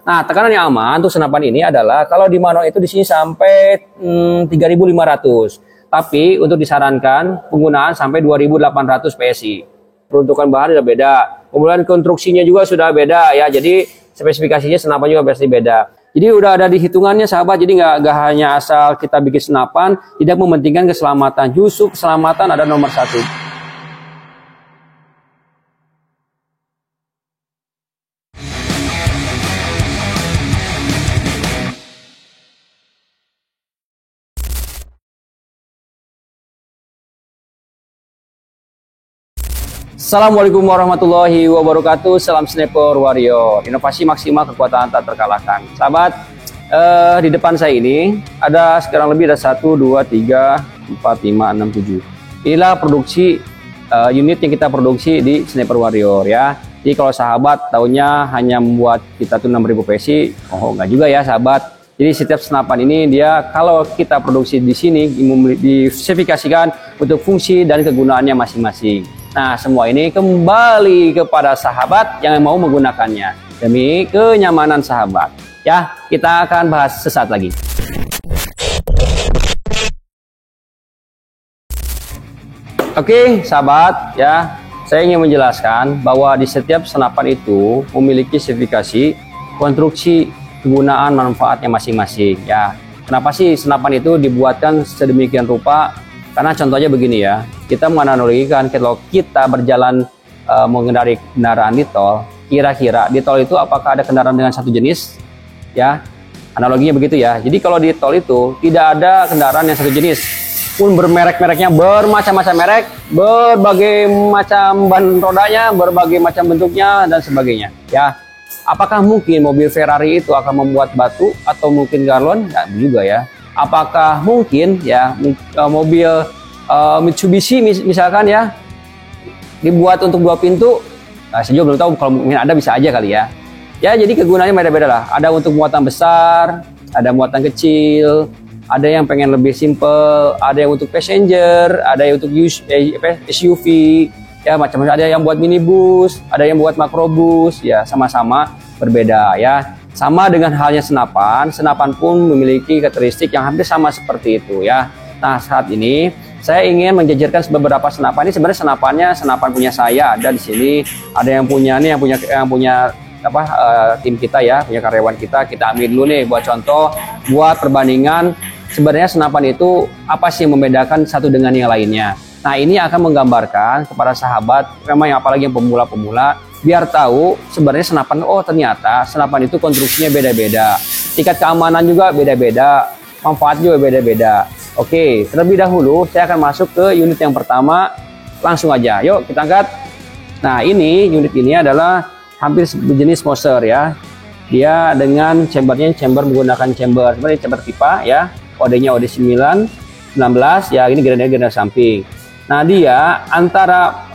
Nah, tekanan yang aman untuk senapan ini adalah kalau di manual itu di sini sampai 3.500. Tapi untuk disarankan penggunaan sampai 2.800 PSI. Peruntukan bahan sudah beda. Kemudian konstruksinya juga sudah beda ya. Jadi spesifikasinya senapan juga pasti beda. Jadi udah ada di hitungannya sahabat. Jadi nggak hanya asal kita bikin senapan, tidak mementingkan keselamatan. Justru keselamatan ada nomor satu. Assalamualaikum warahmatullahi wabarakatuh. Salam Sniper Warrior. Inovasi maksimal, kekuatan tak terkalahkan. Sahabat, di depan saya ini ada sekarang lebih ada 1, 2, 3, 4, 5, 6, 7. Inilah produksi unit yang kita produksi di Sniper Warrior ya. Jadi kalau sahabat taunya hanya membuat kita tuh 6.000 PSI, oh enggak juga ya sahabat. Jadi setiap senapan ini dia kalau kita produksi di sini dispesifikasikan untuk fungsi dan kegunaannya masing-masing. Nah, semua ini kembali kepada sahabat yang mau menggunakannya demi kenyamanan sahabat. Ya, kita akan bahas sesaat lagi. Oke, sahabat, ya, saya ingin menjelaskan bahwa di setiap senapan itu memiliki spesifikasi, konstruksi, kegunaan, manfaatnya masing-masing. Ya, kenapa sih senapan itu dibuatkan sedemikian rupa? Karena contohnya begini ya, kita menganalogikan kalau kita berjalan mengendari kendaraan di tol, kira-kira di tol itu apakah ada kendaraan dengan satu jenis? Ya, analoginya begitu ya. Jadi kalau di tol itu tidak ada kendaraan yang satu jenis, pun bermerek-mereknya, bermacam-macam merek, berbagai macam ban rodanya, berbagai macam bentuknya dan sebagainya. Ya, apakah mungkin mobil Ferrari itu akan membuat batu atau mungkin galon? Nggak juga ya. Apakah mungkin ya mobil Mitsubishi misalkan ya dibuat untuk 2 pintu? Nah, saya juga belum tahu, kalau mungkin ada bisa aja kali ya. Ya, jadi kegunaannya beda-beda lah. Ada untuk muatan besar, ada muatan kecil, ada yang pengen lebih simple, ada yang untuk passenger, ada yang untuk SUV, ya macam-macam. Ada yang buat minibus, ada yang buat makrobus, ya sama-sama berbeda ya. Sama dengan halnya senapan, senapan pun memiliki karakteristik yang hampir sama seperti itu ya. Nah, saat ini saya ingin menjajarkan beberapa senapan. Ini sebenarnya senapannya senapan punya saya, ada di sini. Ada yang punya nih, yang punya apa tim kita ya, punya karyawan kita ambil dulu nih buat contoh, buat perbandingan sebenarnya senapan itu apa sih yang membedakan satu dengan yang lainnya. Nah, ini akan menggambarkan kepada sahabat, memang yang apalagi yang pemula-pemula, biar tahu sebenarnya senapan, oh ternyata senapan itu konstruksinya beda-beda, tingkat keamanan juga beda-beda, manfaat juga beda-beda. Oke, terlebih dahulu saya akan masuk ke unit yang pertama, langsung aja, yuk kita angkat. Nah, unit ini adalah hampir jenis Moser ya, dia dengan chambernya menggunakan chamber seperti chamber pipa ya, kodenya OD9 19 ya, ini granada samping. Nah, dia antara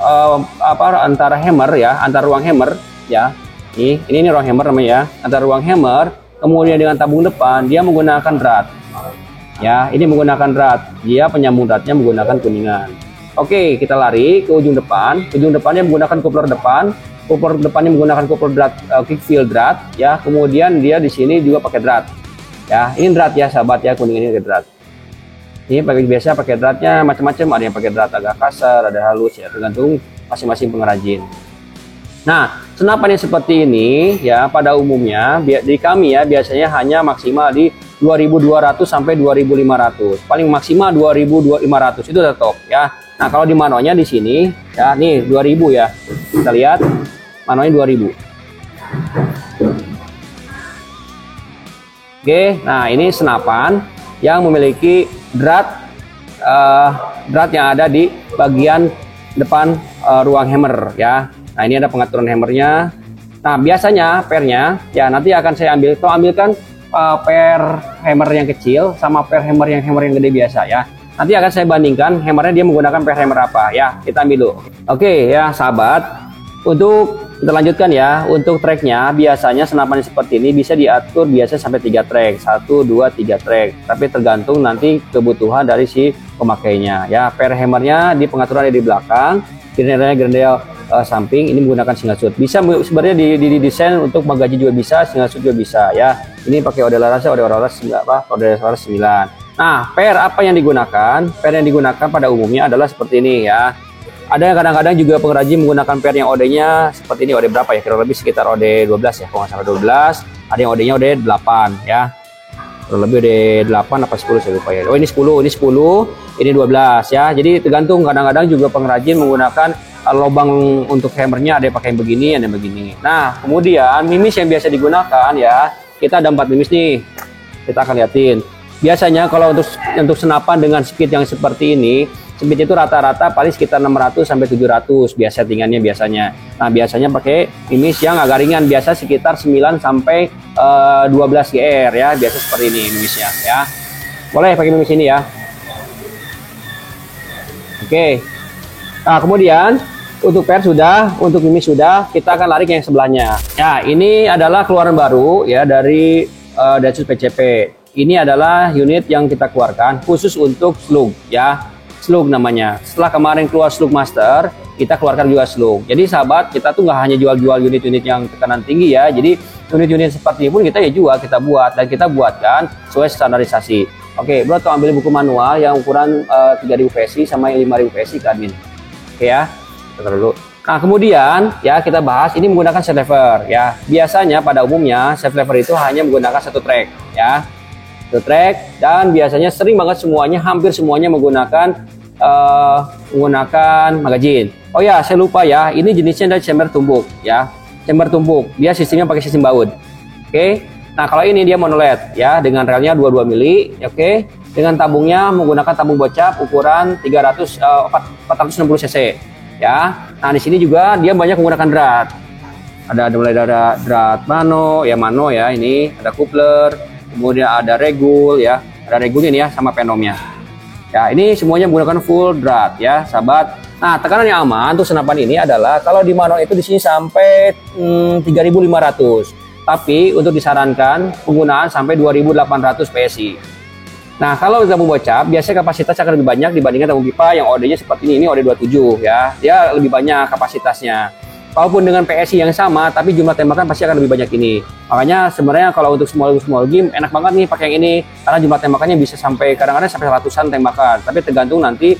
antara hammer ya, antara ruang hammer ya. Ini ruang hammer namanya ya. Antara ruang hammer kemudian dengan tabung depan dia menggunakan drat. Ya, ini menggunakan drat. Dia penyambung dratnya menggunakan kuningan. Oke, kita lari ke ujung depan. Ujung depannya menggunakan coupler depan. Coupler depannya menggunakan coupler drat, kick field drat ya. Kemudian dia di sini juga pakai drat. Ya, ini drat ya sahabat ya, kuningan ini drat. Ini biasa pakai dratnya macam-macam, ada yang pakai drat agak kasar, ada halus ya, tergantung masing-masing pengrajin. Nah, senapan yang seperti ini ya pada umumnya di kami ya biasanya hanya maksimal di 2.200 sampai 2.500. Paling maksimal 2.500 itu udah top ya. Nah, kalau di manualnya di sini ya nih 2.000 ya. Kita lihat manualnya 2.000. Oke, nah ini senapan yang memiliki drat yang ada di bagian depan ruang hammer ya. Nah, ini ada pengaturan hammernya. Nah, biasanya pernya ya nanti akan saya ambil, kalau ambilkan per hammer yang kecil sama per hammer yang gede biasa ya. Nanti akan saya bandingkan hammernya dia menggunakan per hammer apa ya. Kita ambil dulu. Oke ya sahabat, untuk kita lanjutkan ya. Untuk tracknya biasanya senapan seperti ini bisa diatur biasa sampai 3 track, 1, 2, 3 track, tapi tergantung nanti kebutuhan dari si pemakainya ya. Per hammernya di pengaturan di belakang, granada samping ini menggunakan single shoot. Bisa sebenarnya didesain untuk magaji juga bisa, single shoot juga bisa ya. Ini pakai Ode Laras 9. Nah, per apa yang digunakan? Per yang digunakan pada umumnya adalah seperti ini ya. Ada yang kadang-kadang juga pengrajin menggunakan per yang odenya seperti ini, ode berapa ya? Kira lebih sekitar ode 12 ya, kalau nggak salah 12. Ada yang odenya ode 8 ya. Kurang lebih ode 8 apa 10 saya lupa ya. Oh ini 10, ini 12 ya. Jadi tergantung, kadang-kadang juga pengrajin menggunakan lubang untuk hammernya, ada yang pakai yang begini, ada yang begini. Nah, kemudian mimis yang biasa digunakan ya, kita ada 4 mimis nih. Kita akan liatin. Biasanya kalau untuk senapan dengan speed yang seperti ini, speed itu rata-rata paling sekitar 600 sampai 700 biasa tingginya biasanya. Nah, biasanya pakai mimis yang agak ringan, biasa sekitar 9 sampai 12 GR ya, biasa seperti ini mimisnya ya. Boleh pakai mimis ini ya. Oke. Nah, kemudian untuk per sudah, untuk mimis sudah, kita akan lari ke yang sebelahnya. Ya, ini adalah keluaran baru ya dari Datsun PCP. Ini adalah unit yang kita keluarkan khusus untuk slug ya, slug namanya. Setelah kemarin keluar slug master, kita keluarkan juga slug. Jadi sahabat, kita tuh nggak hanya jual-jual unit-unit yang tekanan tinggi ya. Jadi unit-unit seperti ini pun kita ya juga kita buat, dan kita buatkan sesuai standarisasi. Oke, bro, tuh ambil buku manual yang ukuran 3000 PSI sama yang 5000 PSI ke admin. Oke ya, kita dulu. Nah, kemudian ya kita bahas ini menggunakan set lever ya. Biasanya pada umumnya set lever itu hanya menggunakan satu track ya. Track, dan biasanya sering banget semuanya, hampir semuanya menggunakan magazine. Oh ya, saya lupa ya, ini jenisnya dari chamber tumbuk ya, chamber tumbuk. Dia sistemnya pakai sistem baut. Oke. Nah, kalau ini dia monolet ya, dengan relnya 22 mili. Oke. Dengan tabungnya menggunakan tabung bocap ukuran 460 cc ya. Nah, di sini juga dia banyak menggunakan drat. Ada mulai dari drat mano ya, ini ada coupler. Kemudian ada regul ya, ada regulnya nih ya sama penomnya. Ya, ini semuanya menggunakan full drat ya, sahabat. Nah, tekanan yang aman untuk senapan ini adalah kalau di manual itu di sini sampai 3.500. Tapi untuk disarankan penggunaan sampai 2.800 PSI. Nah, kalau tabung bocap biasanya kapasitas akan lebih banyak dibandingkan tabung pipa yang OD-nya seperti ini OD 27 ya. Dia lebih banyak kapasitasnya. Walaupun dengan PSI yang sama, tapi jumlah tembakan pasti akan lebih banyak ini. Makanya sebenarnya kalau untuk small game enak banget nih pakai yang ini, karena jumlah tembakannya bisa sampai kadang-kadang sampai ratusan tembakan. Tapi tergantung nanti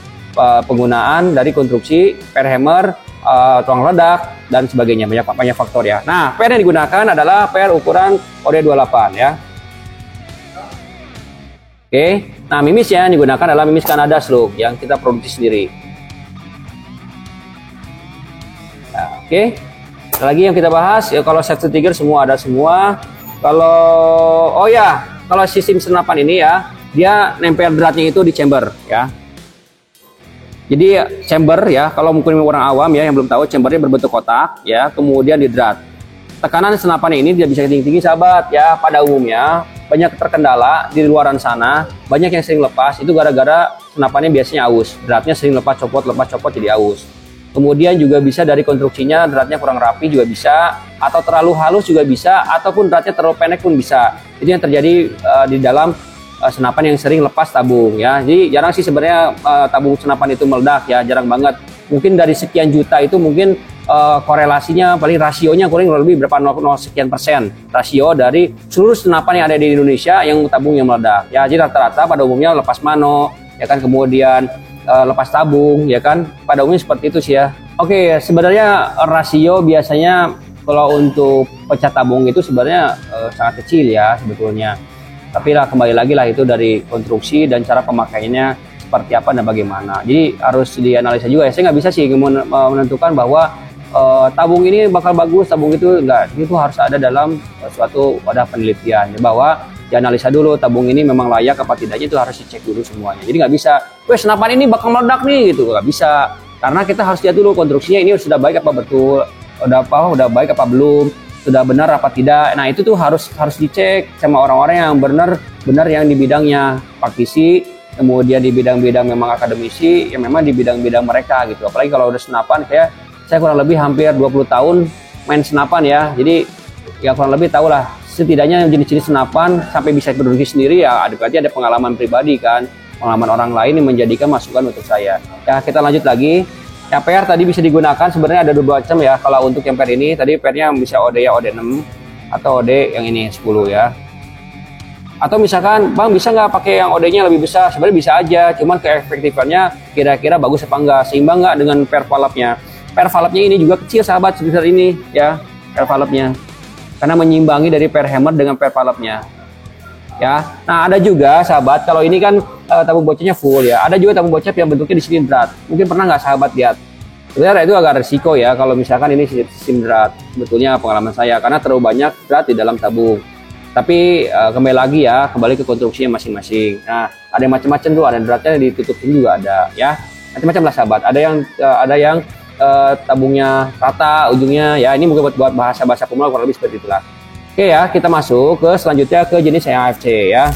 penggunaan dari konstruksi, per hammer, tuang ledak dan sebagainya, banyak faktor ya. Nah, per yang digunakan adalah per ukuran OD28 ya. Oke. Nah, mimis yang digunakan adalah mimis Kanada slug yang kita produksi sendiri. Oke, lagi yang kita bahas ya, kalau safety trigger semua ada semua. Kalau kalau sistem senapan ini ya, dia nempel dratnya itu di chamber ya. Jadi chamber ya, kalau mungkin orang awam ya yang belum tahu, chambernya berbentuk kotak ya, kemudian di drat. Tekanan senapan ini tidak bisa tinggi-tinggi sahabat ya. Pada umumnya banyak terkendala di luaran sana, banyak yang sering lepas itu gara-gara senapannya biasanya aus. Dratnya sering lepas copot jadi aus. Kemudian juga bisa dari konstruksinya, dratnya kurang rapi juga bisa, atau terlalu halus juga bisa, ataupun dratnya terlalu pendek pun bisa. Itu yang terjadi di dalam senapan yang sering lepas tabung ya. Jadi jarang sih sebenarnya tabung senapan itu meledak ya, jarang banget. Mungkin dari sekian juta itu mungkin korelasinya paling rasionya kurang lebih berapa 0 sekian persen rasio dari seluruh senapan yang ada di Indonesia yang tabung yang meledak ya. Jadi rata-rata pada umumnya lepas mano ya kan, kemudian lepas tabung ya kan, pada umumnya seperti itu sih ya. Oke, sebenarnya rasio biasanya kalau untuk pecah tabung itu sebenarnya sangat kecil ya sebetulnya, tapi lah kembali lagi lah itu dari konstruksi dan cara pemakaiannya seperti apa dan bagaimana. Jadi harus dianalisa juga ya. Saya nggak bisa sih menentukan bahwa tabung ini bakal bagus, tabung itu enggak. Itu harus ada dalam suatu wadah penelitian ya, bahwa dianalisa dulu tabung ini memang layak apa tidaknya, itu harus dicek dulu semuanya. Jadi nggak bisa, senapan ini bakal meledak nih gitu, nggak bisa. Karena kita harus lihat dulu konstruksinya ini sudah baik apa betul, udah baik apa belum, sudah benar apa tidak. Nah itu tuh harus dicek sama orang-orang yang benar yang di bidangnya, praktisi, kemudian di bidang-bidang memang akademisi, yang memang di bidang-bidang mereka gitu. Apalagi kalau udah senapan, saya kurang lebih hampir 20 tahun main senapan ya. Jadi ya kurang lebih tahu lah setidaknya jenis-jenis senapan sampai bisa produksi sendiri ya, berarti ada pengalaman pribadi kan, pengalaman orang lain yang menjadikan masukan untuk saya. Ya kita lanjut lagi Ya, per tadi bisa digunakan sebenarnya ada dua macam ya. Kalau untuk yang per ini tadi pernya bisa OD ya, OD 6 atau OD yang ini 10 ya. Atau misalkan Bang bisa nggak pakai yang OD-nya lebih besar? Sebenarnya bisa aja, cuman keefektifannya kira-kira bagus apa enggak, seimbang nggak dengan per valve-nya. Per valve-nya ini juga kecil sahabat sebesar ini ya, per valve-nya. Karena menyimbangi dari per hammer dengan per valve-nya. Ya. Nah, ada juga sahabat kalau ini kan tabung bocapnya full ya. Ada juga tabung bocap yang bentuknya di sini berat. Mungkin pernah nggak sahabat lihat? Sebenarnya itu agak resiko ya kalau misalkan ini sistem berat. Sebetulnya pengalaman saya karena terlalu banyak berat di dalam tabung. Tapi kembali lagi ya, kembali ke konstruksinya masing-masing. Nah, ada yang macam-macam tuh, ada beratnya ditutupin juga ada ya. Macam-macam lah sahabat. Ada yang tabungnya rata ujungnya ya. Ini mungkin buat bahasa-bahasa pemula kurang lebih seperti itulah. Oke ya, kita masuk ke selanjutnya ke jenis AFC ya.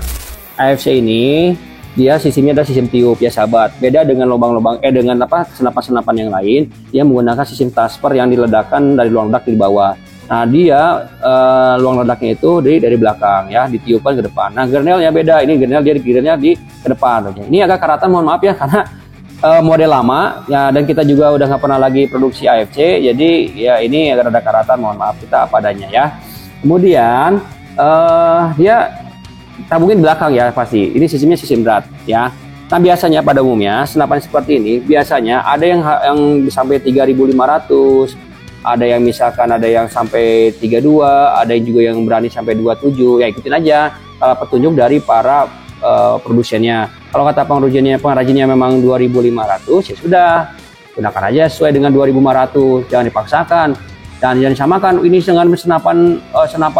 AFC ini dia sistemnya adalah sistem tiup ya sahabat. Beda dengan lubang-lubang dengan senapan-senapan yang lain, dia menggunakan sistem transfer yang diledakkan dari luang ledak di bawah. Nah, dia luang ledaknya itu dari belakang ya, ditiupkan ke depan. Nah, grenelnya beda. Ini grenelnya di ke depan. Ini agak karatan, mohon maaf ya karena model lama ya, dan kita juga udah nggak pernah lagi produksi AFC. Jadi ya ini agak ada karatan, mohon maaf, kita apa adanya ya. Kemudian dia tabungin belakang ya pasti. Ini sistemnya sistem berat ya. Nah, biasanya pada umumnya senapan seperti ini biasanya ada yang sampai 3.500, ada yang misalkan ada yang sampai 32, ada yang juga yang berani sampai 27. Ya ikutin aja petunjuk dari para produsennya. Kalau kata pengrajinnya memang 2.500 ya sudah, gunakan aja sesuai dengan 2.500, jangan dipaksakan. Dan jangan disamakan ini dengan senapan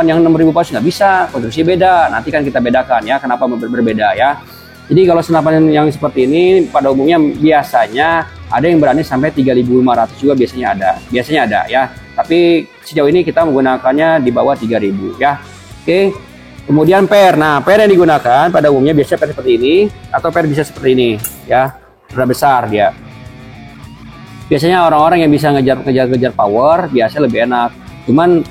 yang 6.000 paus, nggak bisa, konstruksi beda. Nanti kan kita bedakan ya kenapa berbeda ya. Jadi kalau senapan yang seperti ini pada umumnya biasanya ada yang berani sampai 3.500 juga biasanya ada ya. Tapi sejauh ini kita menggunakannya di bawah 3.000 ya. Oke. Kemudian per. Nah, per yang digunakan pada umumnya biasanya per seperti ini atau per bisa seperti ini ya. Sudah besar dia. Biasanya orang-orang yang bisa ngejar power biasa lebih enak. Cuman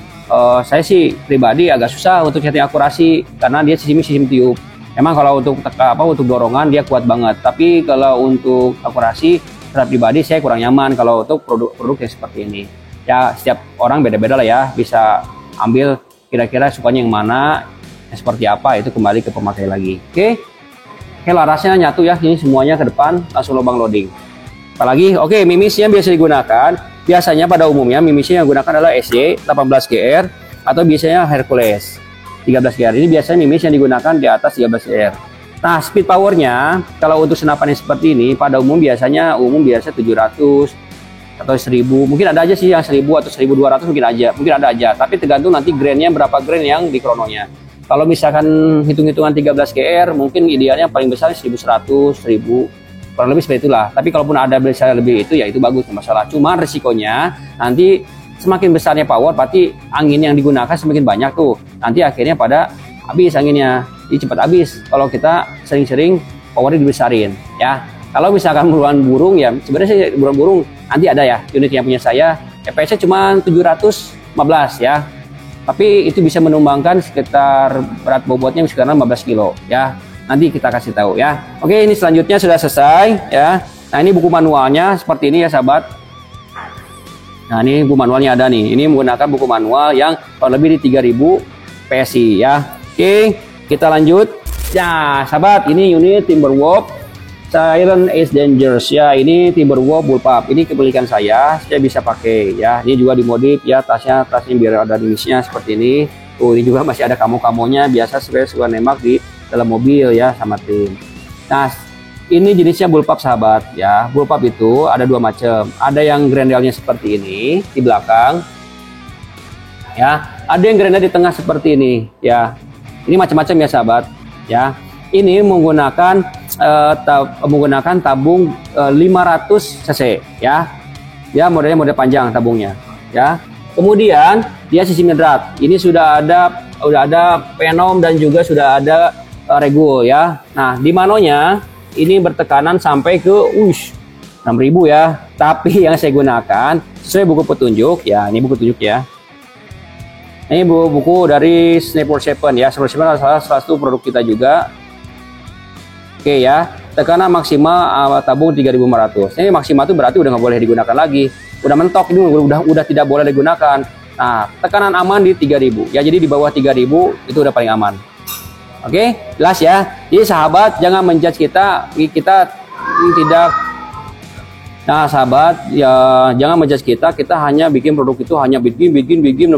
saya sih pribadi agak susah untuk setting akurasi karena dia sistem tiup. Emang kalau untuk untuk dorongan dia kuat banget. Tapi kalau untuk akurasi secara pribadi saya kurang nyaman kalau untuk produk yang seperti ini. Ya setiap orang beda-beda lah ya. Bisa ambil kira-kira sukanya yang mana, seperti apa, itu kembali ke pemakai lagi. Oke, larasnya nyatu ya. Ini semuanya ke depan langsung lubang loading. Apalagi, oke, mimisnya biasa digunakan. Biasanya pada umumnya mimisnya yang digunakan adalah SJ 18GR atau biasanya Hercules 13GR. Ini biasanya mimis yang digunakan di atas 13GR. Nah, speed powernya kalau untuk senapan yang seperti ini pada biasa 700 atau 1000. Mungkin ada aja sih yang 1000 atau 1200 mungkin ada aja. Tapi tergantung nanti grainnya berapa grain yang di krononya. Kalau misalkan hitung-hitungan 13GR mungkin idealnya paling besar 1100, 1000. Kurang lebih seperti itulah. Tapi kalaupun ada bisa lebih itu ya itu bagus, nggak masalah. Cuma resikonya nanti semakin besarnya power berarti angin yang digunakan semakin banyak tuh. Nanti akhirnya pada habis anginnya. Jadi cepat habis kalau kita sering-sering powernya dibesarin ya. Kalau misalkan buruan burung ya sebenarnya sih buruan burung nanti ada ya unit yang punya saya FPS-nya cuma 715 ya. Tapi itu bisa menumbangkan sekitar berat bobotnya sekitar 15 kilo ya. Nanti kita kasih tahu ya. Oke, ini selanjutnya sudah selesai ya. Nah, ini buku manualnya seperti ini ya sahabat. Nah, ini buku manualnya ada nih. Ini menggunakan buku manual yang kurang lebih di 3000 PSI ya. Oke, kita lanjut. Ya, sahabat, ini unit Timberwolf Siren Ace Dangerous ya. Ini Timberwolf bullpup. Ini kepemilikan saya bisa pakai ya. Ini juga dimodif ya, tasnya biar ada rimisnya seperti ini. Tuh, ini juga masih ada kamo-kamonya, biasa saya suka nembak di dalam mobil ya sama tim. Nah, ini jenisnya bullpup sahabat ya. Bullpup itu ada dua macam. Ada yang grendelnya seperti ini di belakang ya. Ada yang grendel di tengah seperti ini ya. Ini macam-macam ya sahabat ya. Ini menggunakan tabung 500 cc ya. Ya, modelnya model panjang tabungnya ya. Kemudian dia sistemnya drat. Ini sudah ada penom dan juga sudah ada regul ya. Nah, di manonya ini bertekanan sampai ke 6.000 ya. Tapi yang saya gunakan sesuai buku petunjuk ya. Ini buku petunjuk ya. Ini buku dari Sniper 7 ya. Sniper 7 adalah salah satu produk kita juga. Oke ya. tekanan maksimal tabung 3.500. Ini maksimal itu berarti udah nggak boleh digunakan lagi, udah mentok ini, udah tidak boleh digunakan. Nah, tekanan aman di 3000 ya, jadi di bawah 3000 itu udah paling aman. Oke, jelas ya. Jadi sahabat, jangan menjudge kita tidak. Nah sahabat, ya jangan menjudge kita hanya bikin produk itu hanya bikin 6.000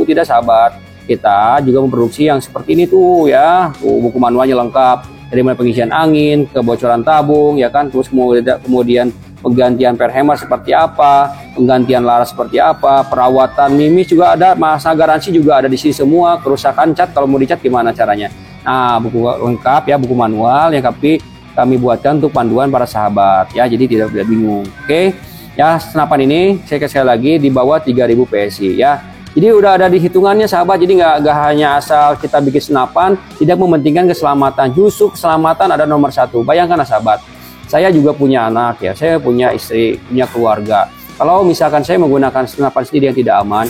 tidak sahabat. Kita juga memproduksi yang seperti ini tuh ya, buku manualnya lengkap dari mulai pengisian angin, kebocoran tabung ya kan, terus kemudian penggantian per hammer seperti apa, penggantian laras seperti apa, perawatan mimis juga ada, masa garansi juga ada di sini semua, kerusakan cat kalau mau dicat gimana caranya. Nah buku lengkap ya, buku manual yang kami buatkan untuk panduan para sahabat ya, jadi tidak bingung. Oke ya, senapan ini saya sekali lagi di bawah 3000 PSI ya, jadi udah ada di hitungannya sahabat. Jadi nggak hanya asal kita bikin senapan, tidak mementingkan keselamatan. Justru keselamatan ada nomor satu. Bayangkan sahabat, saya juga punya anak ya, saya punya istri, punya keluarga. Kalau misalkan saya menggunakan senapan sendiri yang tidak aman,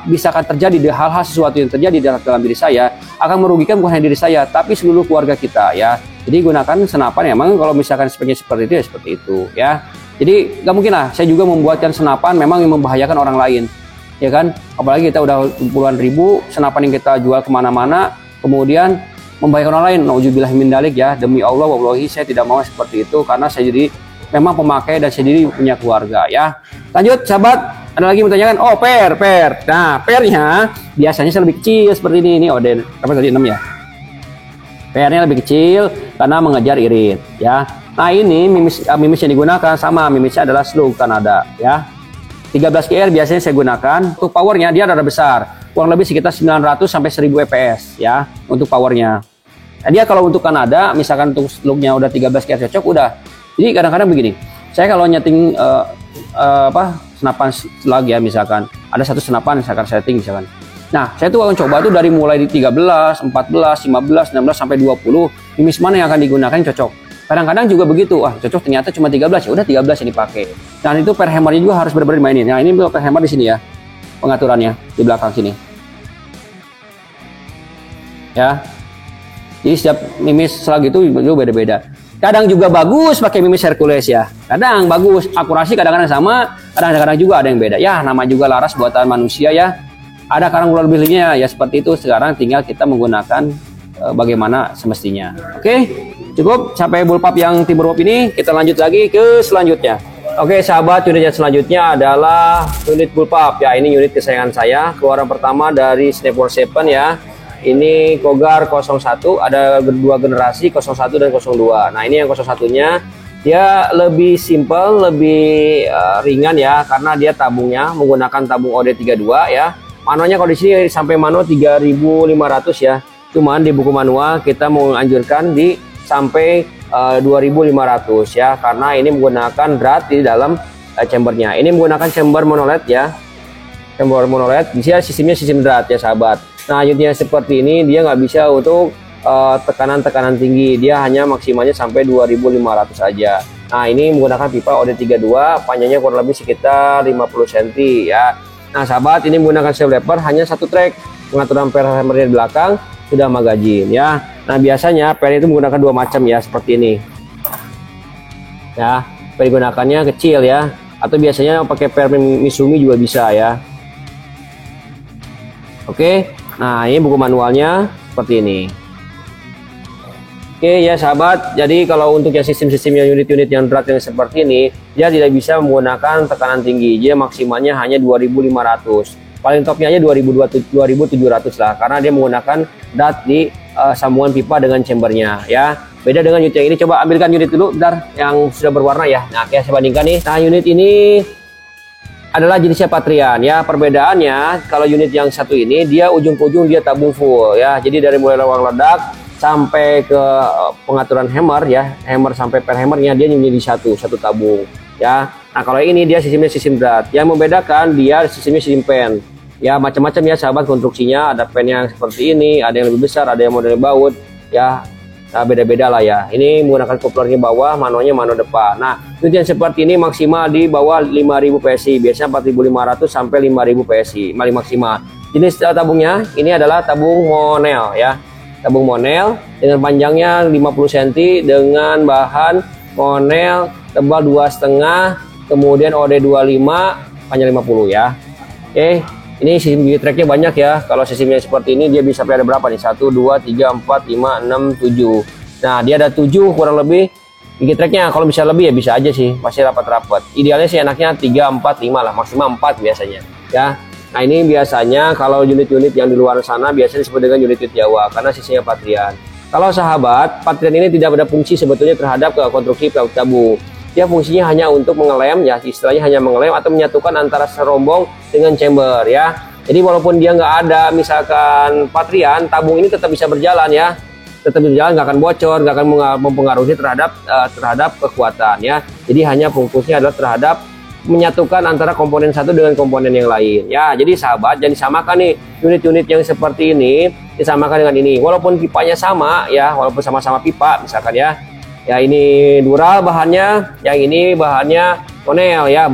misalkan terjadi hal-hal sesuatu yang terjadi dalam diri saya, akan merugikan bukan hanya diri saya, tapi seluruh keluarga kita ya. Jadi gunakan senapan memang kalau misalkan speknya seperti itu ya seperti itu ya. Jadi nggak mungkin lah saya juga membuatkan senapan memang yang membahayakan orang lain, ya kan? Apalagi kita udah puluhan ribu senapan yang kita jual kemana-mana, kemudian membahayakan orang lain. Nauzubillah min dzalik ya. Demi Allah, wallahi saya tidak mau seperti itu, karena saya jadi memang pemakai dan saya jadi punya keluarga ya. Lanjut sahabat, ada lagi yang menanyakan, oh per. Nah pernya biasanya lebih kecil seperti ini Oden, apa tadi 6 ya? PR-nya lebih kecil karena mengejar irit ya. Nah ini mimis yang digunakan sama mimisnya adalah Slug Kanada ya. 13 KR biasanya saya gunakan. Untuk powernya dia rada besar, kurang lebih sekitar 900 sampai 1000 fps ya untuk powernya. Nah, dia kalau untuk Kanada misalkan untuk Slugnya udah 13 KR cocok udah. Jadi kadang-kadang begini, saya kalau nyeting senapan slug ya, misalkan ada satu senapan misalkan setting misalkan. Nah, saya tuh akan coba tuh dari mulai di 13, 14, 15, 16 sampai 20, mimis mana yang akan digunakan yang cocok. Kadang-kadang juga begitu, cocok ternyata cuma 13, ya udah 13 yang dipakai. Dan itu per hammernya juga harus benar-benar dimainin. Nah, ini per hammer di sini ya, pengaturannya di belakang sini. Ya. Jadi setiap mimis slug itu beda-beda. Kadang juga bagus pakai mimis Hercules ya. Kadang bagus, akurasi kadang-kadang sama, kadang-kadang juga ada yang beda. Ya, nama juga laras buatan manusia ya. Ada kadang kurang lebihnya ya seperti itu. Sekarang tinggal kita menggunakan bagaimana semestinya. Oke, cukup sampai bullpup yang timber wolf ini. Kita lanjut lagi ke selanjutnya. Oke sahabat, unit yang selanjutnya adalah unit bullpup ya. Ini unit kesayangan saya. Keluaran pertama dari Snapworld 7 ya. Ini Cougar 01, ada dua generasi 01 dan 02. Nah ini yang 01-nya dia lebih simple, lebih ringan ya, karena dia tabungnya menggunakan tabung OD32 ya. Manualnya kalau di sini sampai manual 3.500 ya. Cuman di buku manual kita mau anjurkan di sampai 2.500 ya, karena ini menggunakan drat di dalam chambernya. Ini menggunakan chamber monoled ya. Chamber monoled, bisa sistemnya sistem drat ya sahabat. Nah unitnya seperti ini, dia nggak bisa untuk tekanan-tekanan tinggi, dia hanya maksimalnya sampai 2.500 saja. Nah ini menggunakan pipa OD32, panjangnya kurang lebih sekitar 50 cm ya. Nah sahabat, ini menggunakan save lever hanya satu track, pengaturan per hammernya di belakang sudah magazine ya. Nah biasanya per itu menggunakan dua macam ya, seperti ini ya. Per digunakannya kecil ya, atau biasanya pakai per Misumi juga bisa ya. Oke, nah ini buku manualnya seperti ini. Oke ya sahabat, jadi kalau untuk yang sistem-sistemnya unit-unit yang drat yang seperti ini, dia tidak bisa menggunakan tekanan tinggi, dia maksimalnya hanya 2.500, paling topnya aja 2.700 lah, karena dia menggunakan drat di sambungan pipa dengan chambernya ya. Beda dengan unit yang ini, coba ambilkan unit dulu bentar yang sudah berwarna ya. Nah oke, saya bandingkan nih. Nah unit ini adalah jenisnya Patrian ya. Perbedaannya kalau unit yang satu ini dia ujung ke ujung dia tabung full ya, jadi dari mulai lawang ledak sampai ke pengaturan hammer ya, hammer sampai per hammernya dia menjadi satu tabung ya. Nah kalau ini dia sistemnya sistem drat, yang membedakan dia sistemnya sistem pen ya. Macam-macam ya sahabat konstruksinya, ada pen yang seperti ini, ada yang lebih besar, ada yang model baut ya. Nah beda-beda lah ya. Ini menggunakan couplernya bawah, manualnya manual depan. Nah unit yang seperti ini maksimal di bawah 5.000 PSI, biasanya 4.500 sampai 5.000 PSI paling maksimal. Jenis tabungnya ini adalah tabung monel ya. tabung monel dengan panjangnya 50 cm dengan bahan monel tebal 2,5, kemudian OD25 panjang 50 ya. Oke, ini sistem gigi tracknya banyak ya. Kalau sistemnya seperti ini dia bisa ada berapa nih? 1, 2, 3, 4, 5, 6, 7. Nah, dia ada 7 kurang lebih gigi tracknya. Kalau bisa lebih ya bisa aja sih, pasti rapat-rapat. Idealnya sih enaknya 3, 4, 5 lah, maksimal 4 biasanya ya. Nah, ini biasanya kalau unit-unit yang di luar sana biasanya disebut dengan unit Jawa karena sisinya Patrian. Kalau sahabat, Patrian ini tidak ada fungsi sebetulnya terhadap konstruksi tabung. Dia fungsinya hanya untuk mengelem ya, istilahnya hanya mengelem atau menyatukan antara serombong dengan chamber ya. Jadi walaupun dia nggak ada misalkan Patrian, tabung ini tetap bisa berjalan ya. Tetap berjalan, nggak akan bocor, nggak akan mempengaruhi terhadap kekuatan ya. Jadi hanya fungsinya adalah terhadap menyatukan antara komponen satu dengan komponen yang lain ya. Jadi sahabat, jangan disamakan nih unit-unit yang seperti ini disamakan dengan ini, walaupun pipanya sama ya, walaupun sama-sama pipa misalkan ya. Ya, ini dural bahannya, yang ini bahannya tonel ya,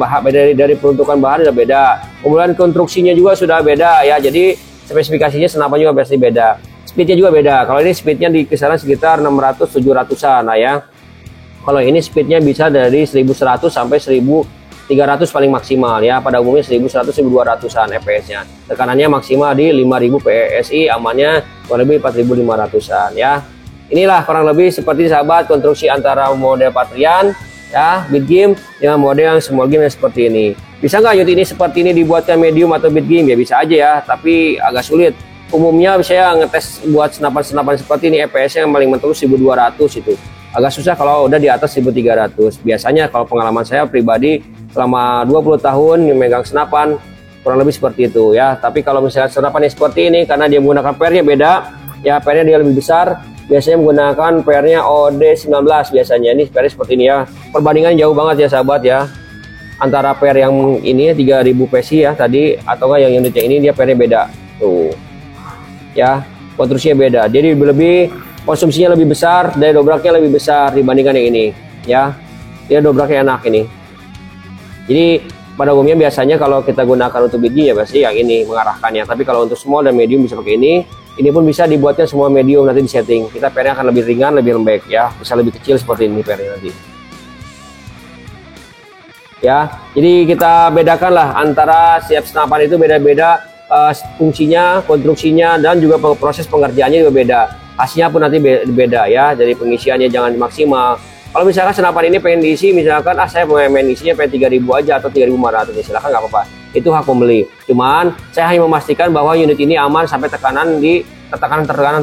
dari peruntukan bahan sudah beda, kemudian konstruksinya juga sudah beda ya. Jadi spesifikasinya senapan juga pasti beda, speednya juga beda. Kalau ini speednya di kisaran sekitar 600-700an lah ya. Kalau ini speednya bisa dari 1100 sampai 1300 paling maksimal ya, pada umumnya 1100-1200an fps-nya. Tekanannya maksimal di 5000 PSI, amannya kurang lebih 4500an ya. Inilah kurang lebih seperti sahabat konstruksi antara model Patrian ya, bit game dengan model yang small game yang seperti ini. Bisa nggak unit ini seperti ini dibuatkan medium atau bit game? Ya bisa aja ya, tapi agak sulit. Umumnya saya ngetes buat senapan-senapan seperti ini FPS-nya yang paling mentok 1200 itu. Agak susah kalau udah di atas 1300. Biasanya kalau pengalaman saya pribadi selama 20 tahun memegang senapan kurang lebih seperti itu ya. Tapi kalau misalnya senapannya seperti ini karena dia menggunakan pairnya beda ya, pairnya dia lebih besar, biasanya menggunakan pairnya OD19 biasanya. Ini pairnya seperti ini ya. Perbandingan jauh banget ya sahabat ya, antara pair yang ini 3000 PSI ya tadi atau enggak yang unitnya ini, dia pairnya beda tuh ya, konstruksinya beda. Jadi lebih konsumsinya lebih besar, daya dobraknya lebih besar dibandingkan yang ini ya. Dia dobraknya enak ini. Jadi pada umumnya biasanya kalau kita gunakan untuk bit game ya pasti yang ini mengarahkannya. Tapi kalau untuk small dan medium bisa pakai ini. Ini pun bisa dibuatnya semua medium, nanti di setting. Kita pairnya akan lebih ringan, lebih lembek ya. Bisa lebih kecil seperti ini pairnya nanti. Ya, jadi kita bedakanlah antara setiap senapan itu beda-beda fungsinya, konstruksinya, dan juga proses pengerjaannya juga beda. Hasilnya pun nanti beda ya. Jadi pengisiannya jangan maksimal. Kalau misalkan senapan ini pengen diisi, misalkan saya pengen isinya pengen 3000 aja atau 3500 ya silahkan, nggak apa-apa, itu hak pembeli. Cuman saya hanya memastikan bahwa unit ini aman sampai tekanan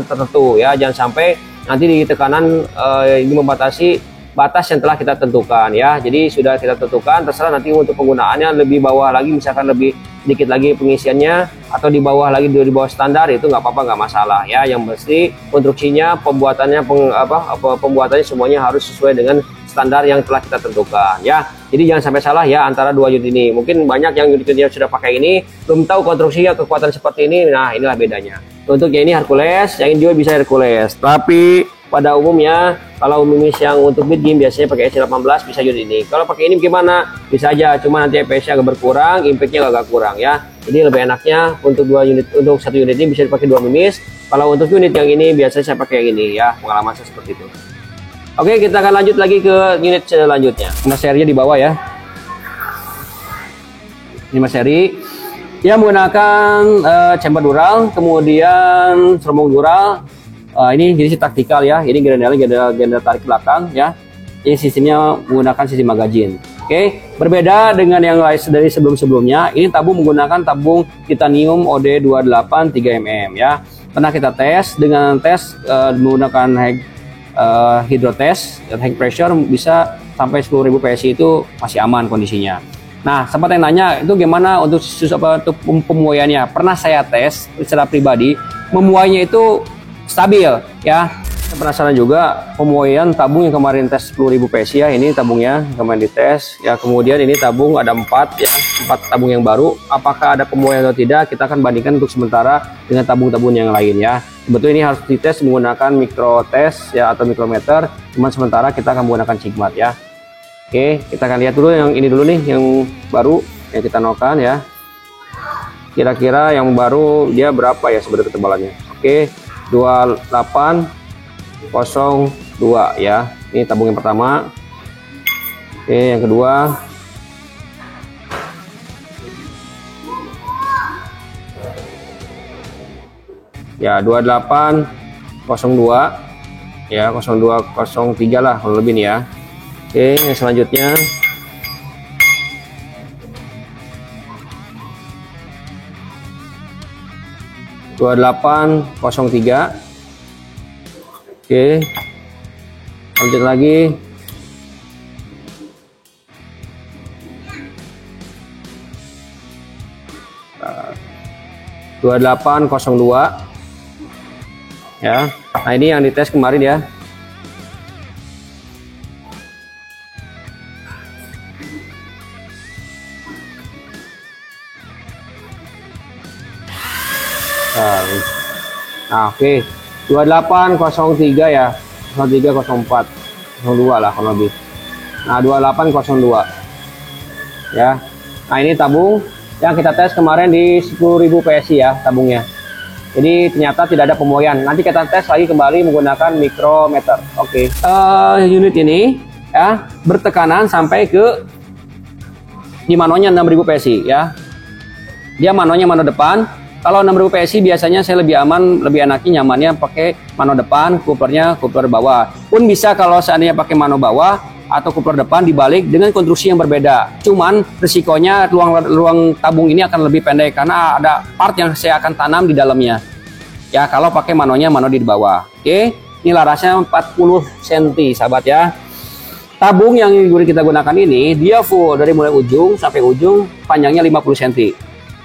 tertentu ya, jangan sampai nanti di tekanan ini membatasi batas yang telah kita tentukan ya. Jadi sudah kita tentukan, terserah nanti untuk penggunaannya lebih bawah lagi, misalkan lebih sedikit lagi pengisiannya atau di bawah lagi, di bawah standar, itu nggak apa-apa, nggak masalah ya. Yang pasti konstruksinya, pembuatannya pembuatannya semuanya harus sesuai dengan standar yang telah kita tentukan ya. Jadi jangan sampai salah ya antara dua unit ini. Mungkin banyak yang unit yang sudah pakai ini belum tahu konstruksinya, kekuatan seperti ini. Nah, inilah bedanya. Untuk yang ini Hercules, yang ini juga bisa Hercules, tapi pada umumnya kalau yang untuk bit game biasanya pakai S18 bisa unit ini. Kalau pakai ini gimana? Bisa aja, cuma nanti FPS-nya agak berkurang, impact-nya agak kurang ya. Jadi lebih enaknya untuk satu unit ini bisa dipakai 2 mimis. Kalau untuk unit yang ini biasanya saya pakai yang ini ya, pengalaman saya seperti itu. Oke, kita akan lanjut lagi ke unit selanjutnya. Ini serinya di bawah ya. Ini seri yang menggunakan chamber dural, kemudian serombong dural. Ini jenis taktikal ya, ini granel tarik belakang ya. Ini sistemnya menggunakan sistem magazine. Oke, berbeda dengan yang lain dari sebelum-sebelumnya. Ini tabung menggunakan tabung titanium OD28 3mm ya. Pernah kita tes dengan menggunakan hydrotest, high pressure bisa sampai 10.000 PSI, itu masih aman kondisinya. Nah, sempat yang nanya itu gimana untuk pemuaiannya. Pernah saya tes secara pribadi, memuainya itu stabil ya. Saya penasaran juga pemuaian tabung yang kemarin tes 10.000 PSI ya. Ini tabungnya kemarin dites ya. Kemudian ini tabung ada 4 ya, 4 tabung yang baru. Apakah ada pemuaian atau tidak, kita akan bandingkan untuk sementara dengan tabung-tabung yang lain ya. Sebetulnya ini harus dites menggunakan mikro test ya atau mikrometer. Cuman sementara kita akan menggunakan Sigmat ya. Oke, kita akan lihat dulu yang ini dulu nih, yang baru yang kita nokan ya. Kira-kira yang baru dia berapa ya sebenarnya ketebalannya. Oke, 2802 ya. Ini tabung yang pertama. Oke, yang kedua. Ya, 2802 ya, 0203 lah kalau lebih nih ya. Oke, yang selanjutnya dua 2803. Oke, lanjut lagi. Dua 2802 ya. Nah, ini yang dites kemarin ya. Nah, oke. 2803 ya. 0304 02 lah kalau lebih. Nah, 2802 ya. Nah, ini tabung yang kita tes kemarin di 10.000 PSI ya tabungnya. Jadi ternyata tidak ada pemoyan. Nanti kita tes lagi kembali menggunakan mikrometer. Oke. Unit ini ya bertekanan sampai ke di manonya 6.000 PSI ya. Dia manonya mano depan. Kalau 6.000 PSI biasanya saya lebih aman, lebih enaknya nyamannya pakai mano depan, kuplernya kupler bawah. Pun bisa kalau seandainya pakai mano bawah atau kupler depan dibalik dengan konstruksi yang berbeda. Cuman risikonya ruang tabung ini akan lebih pendek karena ada part yang saya akan tanam di dalamnya. Ya, kalau pakai manonya mano di bawah. Oke, ini larasnya 40 cm, sahabat ya. Tabung yang kita gunakan ini dia full dari mulai ujung sampai ujung panjangnya 50 cm.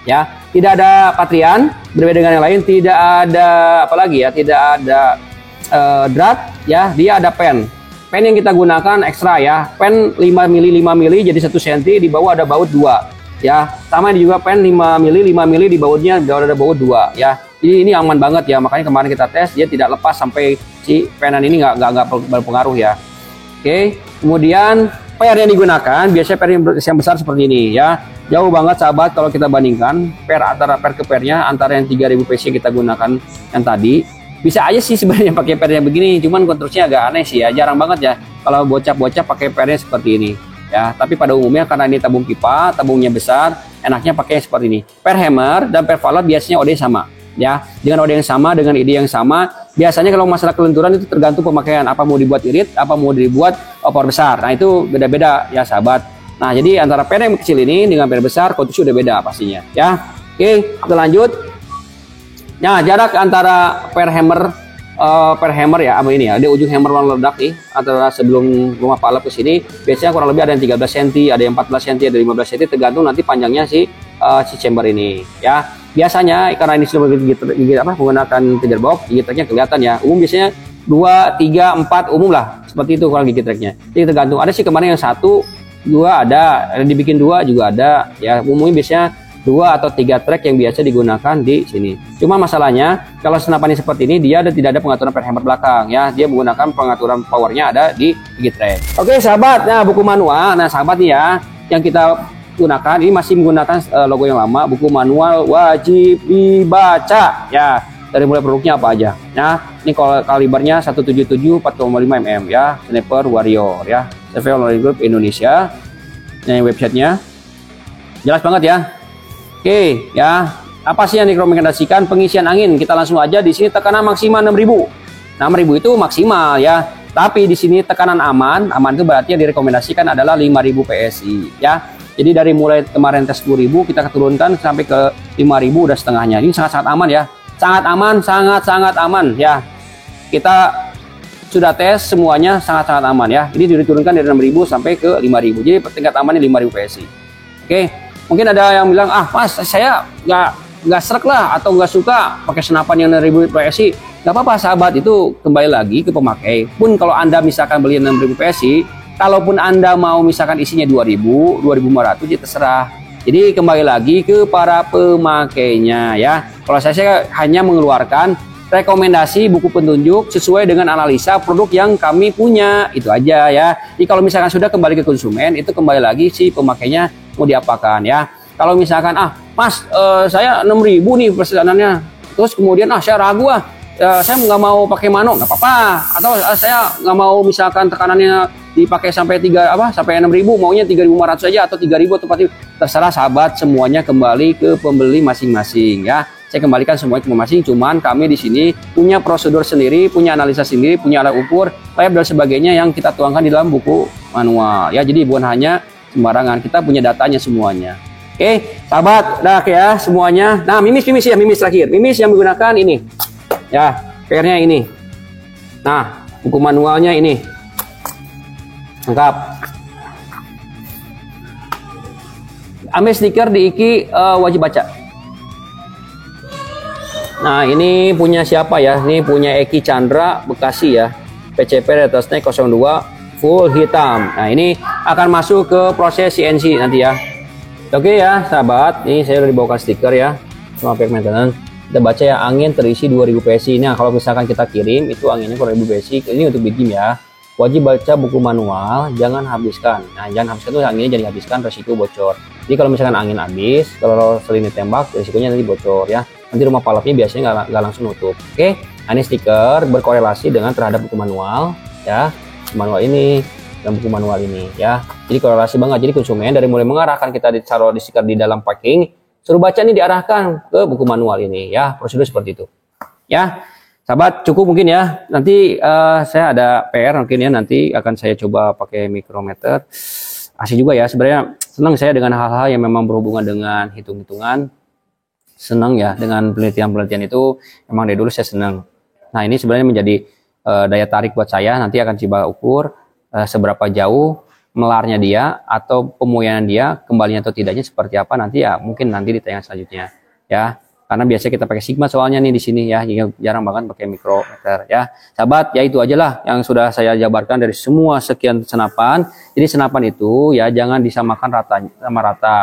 Ya, tidak ada patrian, berbeda dengan yang lain, tidak ada apalagi ya, tidak ada drat ya, dia ada pen. Pen yang kita gunakan ekstra ya, pen 5 mili jadi 1 cm, di bawah ada baut 2 ya. Sama ini juga pen 5 mili di bautnya ada baut 2 ya. Jadi ini aman banget ya, makanya kemarin kita tes dia tidak lepas sampai si penan ini nggak berpengaruh ya. Oke, kemudian per yang digunakan biasanya per yang besar seperti ini ya. Jauh banget sahabat kalau kita bandingkan per antara per ke pernya antara yang 3000 PSI kita gunakan yang tadi. Bisa aja sih sebenarnya pakai pernya begini, cuman konstruksinya agak aneh sih ya, jarang banget ya kalau bocah-bocah pakai pernya seperti ini ya. Tapi pada umumnya karena ini tabung pipa, tabungnya besar, enaknya pakai seperti ini. Per hammer dan per valve biasanya OD sama ya, dengan OD yang sama, dengan ID yang sama. Biasanya kalau masalah kelenturan itu tergantung pemakaian, apa mau dibuat irit, apa mau dibuat opor besar. Nah, itu beda-beda ya sahabat. Nah, jadi antara per yang kecil ini dengan per besar konstruksi udah beda pastinya ya. Oke, kita lanjut. Nah, jarak antara per hammer ya, apa ini ya, di ujung hammer ledak nih, antara sebelum rumah palap ke sini, biasanya kurang lebih ada yang 13 cm, ada yang 14 cm, ada 15 cm, tergantung nanti panjangnya si chamber ini ya. Biasanya karena ini sudah menggunakan feeder box, gigi tracknya kelihatan ya. Umum biasanya 2, 3, 4 umum lah, seperti itu kalau gigi tracknya. Jadi tergantung. Ada sih kemarin yang 1, 2 ada dibikin 2 juga ada ya. Umumnya biasanya 2 atau 3 track yang biasa digunakan di sini. Cuma masalahnya kalau senapan ini seperti ini dia tidak ada pengaturan per hammer belakang ya. Dia menggunakan pengaturan powernya ada di gigi track. Oke sahabat, nah buku manual. Nah sahabat nih ya, yang kita gunakan ini masih menggunakan logo yang lama. Buku manual wajib dibaca ya. Dari mulai produknya apa aja. Nah ini kalibernya 177 4,5 mm ya. Sniper Warrior ya. Survival Group Indonesia. Ini websitenya jelas banget ya. Oke ya, apa sih yang direkomendasikan pengisian angin? Kita langsung aja di sini tekanan maksimal 6.000. 6.000 itu maksimal ya. Tapi di sini tekanan aman itu berarti yang direkomendasikan adalah 5.000 PSI ya. Jadi dari mulai kemarin tes 10.000 kita turunkan sampai ke 5.000 udah setengahnya. Ini sangat-sangat aman ya. Sangat aman, sangat-sangat aman ya. Kita sudah tes semuanya sangat-sangat aman ya. Ini diturunkan dari 6.000 sampai ke 5.000. Jadi tingkat amannya 5.000 PSI. Oke. Mungkin ada yang bilang, ah mas saya nggak srek lah atau nggak suka pakai senapan yang 6.000 PSI. Nggak apa-apa sahabat, itu kembali lagi ke pemakai. Pun kalau anda misalkan beli 6.000 PSI, kalaupun anda mau misalkan isinya 2.000, 2.500 ya terserah. Jadi kembali lagi ke para pemakainya ya. Kalau saya hanya mengeluarkan rekomendasi buku petunjuk sesuai dengan analisa produk yang kami punya, itu aja ya. Jadi kalau misalkan sudah kembali ke konsumen, itu kembali lagi si pemakainya mau diapakan ya. Kalau misalkan mas saya 6.000 nih persedanannya, terus kemudian saya ragu saya nggak mau pakai mano, nggak apa-apa. Atau saya nggak mau misalkan tekanannya dipakai sampai sampai 6.000, maunya 3.500 saja atau 3.000 atau 4.000. Terserah sahabat, semuanya kembali ke pembeli masing-masing ya. Saya kembalikan semuanya ke masing-masing. Cuman kami di sini punya prosedur sendiri, punya analisa sendiri, punya alat ukur, lab dan sebagainya yang kita tuangkan di dalam buku manual ya. Jadi bukan hanya sembarangan, kita punya datanya semuanya. Oke, sahabat, dah ya semuanya. Nah, mimis terakhir. Mimis yang menggunakan ini. Ya, PR-nya ini. Nah, buku manualnya ini. Lengkap. Ambil stiker di Iki wajib baca. Nah, ini punya siapa ya? Ini punya Eki Chandra Bekasi ya. PCP Retrosnake 02 full hitam. Nah, ini akan masuk ke proses CNC nanti ya. Oke ya sahabat, ini saya udah dibawakan stiker ya sama pihak maintenance. Kita baca ya, angin terisi 2000 PSI. Nah, kalau misalkan kita kirim itu anginnya kurang 2000 PSI. Ini untuk bikin ya. Wajib baca buku manual, jangan habiskan. Nah, jangan habiskan tuh anginnya, jangan habiskan, resiko bocor. Jadi kalau misalkan angin habis, kalau seling ditembak, resikonya nanti bocor ya. Nanti rumah palapnya biasanya nggak langsung nutup. Oke, nah, ini stiker berkorelasi dengan terhadap buku manual ya. Manual ini dan buku manual ini ya. Jadi korelasi banget. Jadi konsumen dari mulai mengarahkan kita ditaruh di stiker di dalam packing, suruh baca ini diarahkan ke buku manual ini ya. Prosedur seperti itu. Ya. Sahabat, cukup mungkin ya. Nanti saya ada PR mungkin ya, nanti akan saya coba pakai mikrometer. Asik juga ya. Sebenarnya senang saya dengan hal-hal yang memang berhubungan dengan hitung-hitungan. Senang ya dengan penelitian-penelitian itu. Memang dari dulu saya senang. Nah, ini sebenarnya menjadi daya tarik buat saya. Nanti akan coba ukur seberapa jauh melarnya dia atau pemuyanan dia, kembalinya atau tidaknya seperti apa nanti ya, mungkin nanti di tayangan selanjutnya ya. Karena biasanya kita pakai sigma soalnya nih di sini ya, jarang banget pakai mikrometer ya. Sahabat, ya itu aja lah yang sudah saya jabarkan dari semua sekian senapan. Jadi senapan itu ya jangan disamakan sama rata.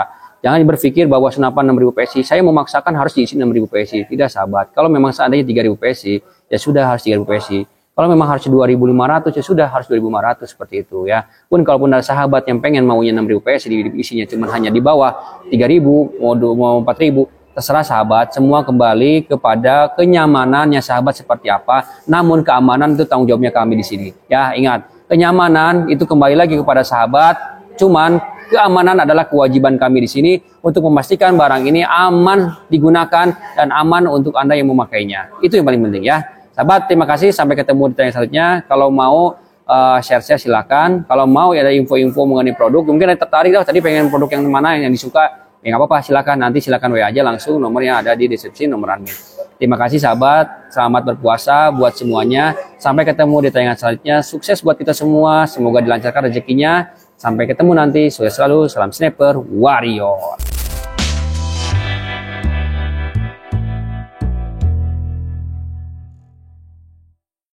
Jangan berpikir bahwa senapan 6000 PSI saya memaksakan harus diisi 6000 PSI. Tidak sahabat. Kalau memang seandainya 3000 PSI ya sudah harus 3000 PSI. Kalau memang harus 2.500 ya sudah harus 2.500 seperti itu ya. Pun kalaupun ada sahabat yang pengen maunya 6.000 PSI isinya cuma hanya di bawah 3.000 mau 4.000, terserah sahabat. Semua kembali kepada kenyamanannya sahabat seperti apa. Namun keamanan itu tanggung jawabnya kami di sini. Ya, ingat, kenyamanan itu kembali lagi kepada sahabat. Cuman keamanan adalah kewajiban kami di sini untuk memastikan barang ini aman digunakan dan aman untuk Anda yang memakainya. Itu yang paling penting ya. Sahabat, terima kasih. Sampai ketemu di tayangan selanjutnya. Kalau mau share-share silakan. Kalau mau ada info-info mengenai produk, mungkin ada tertarik tadi pengen produk yang mana yang disuka, ya nggak apa-apa, silakan. Nanti silakan WA aja langsung, nomornya ada di deskripsi, nomor admin. Terima kasih sahabat. Selamat berpuasa buat semuanya. Sampai ketemu di tayangan selanjutnya. Sukses buat kita semua. Semoga dilancarkan rezekinya. Sampai ketemu nanti. Sukses selalu. Salam Sniper Warrior.